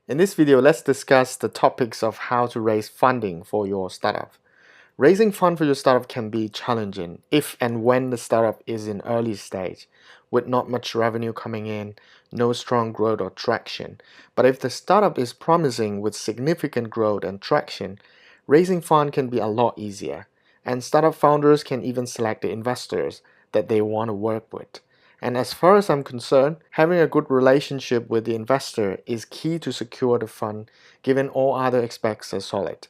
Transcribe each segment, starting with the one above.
In this video, let's discuss the topics of how to raise funding for your startup. Raising fund for your startup can be challenging if and when the startup is in early stage, with not much revenue coming in, no strong growth or traction. But if the startup is promising with significant growth and traction, raising fund can be a lot easier, and startup founders can even select the investors that they want to work with. And as far as I'm concerned, having a good relationship with the investor is key to secure the fund, given all other aspects are solid.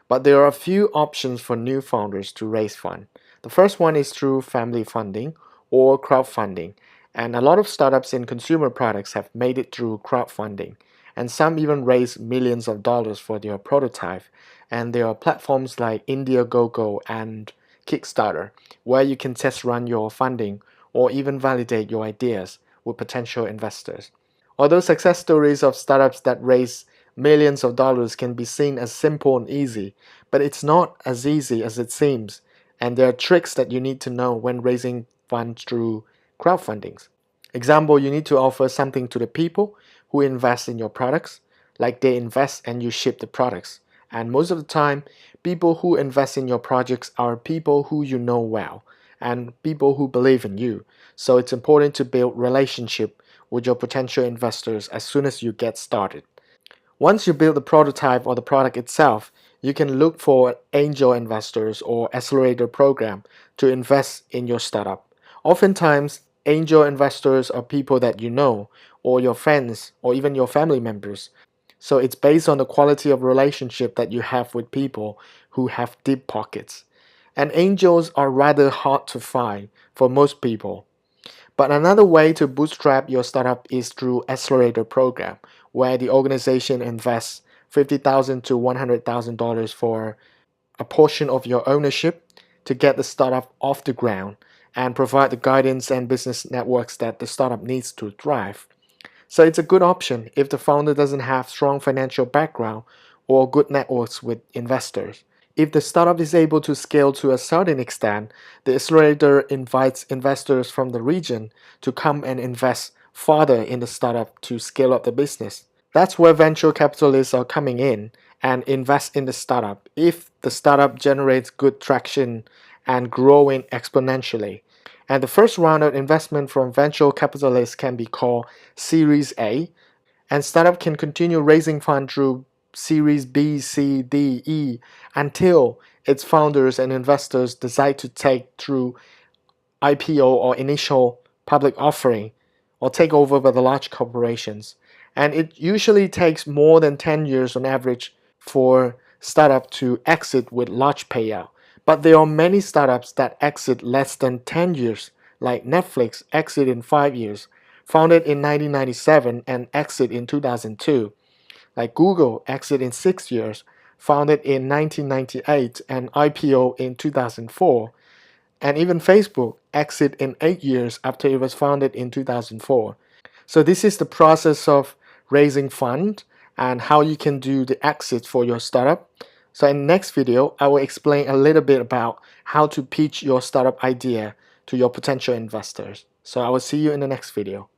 But there are a few options for new founders to raise fund. The first one is through family funding or crowdfunding, and a lot of startups in consumer products have made it through crowdfunding, and some even raise millions of dollars for their prototype. And there are platforms like Indiegogo and Kickstarter where you can test run your funding or even validate your ideas with potential investors. Although success stories of startups that raise millions of dollars can be seen as simple and easy, but it's not as easy as it seems, and there are tricks that you need to know when raising funds through crowdfundings. Example, you need to offer something to the people who invest in your products, like they invest and you ship the products. And most of the time, people who invest in your projects are people who you know well and people who believe in you. So it's important to build relationship with your potential investors as soon as you get started. Once you build the prototype or the product itself, you can look for angel investors or accelerator program to invest in your startup. Oftentimes, angel investors are people that you know, or your friends, or even your family members. So it's based on the quality of relationship that you have with people who have deep pockets. And angels are rather hard to find for most people. But another way to bootstrap your startup is through accelerator program, where the organization invests $50,000 to $100,000 for a portion of your ownership to get the startup off the ground and provide the guidance and business networks that the startup needs to thrive. So it's a good option if the founder doesn't have strong financial background or good networks with investors. If the startup is able to scale to a certain extent, the accelerator invites investors from the region to come and invest further in the startup to scale up the business. That's where venture capitalists are coming in and invest in the startup if the startup generates good traction and growing exponentially. And the first round of investment from venture capitalists can be called Series A, and startup can continue raising funds through Series B, C, D, E until its founders and investors decide to take through IPO or initial public offering or take over by the large corporations. And it usually takes more than 10 years on average for startup to exit with large payout. But there are many startups that exit less than 10 years, like Netflix exit in 5 years, founded in 1997 and exit in 2002. Like Google exit in 6 years, founded in 1998 and IPO in 2004. And even Facebook exit in 8 years after it was founded in 2004. So this is the process of raising fund and how you can do the exit for your startup. So in the next video, I will explain a little bit about how to pitch your startup idea to your potential investors. So I will see you in the next video.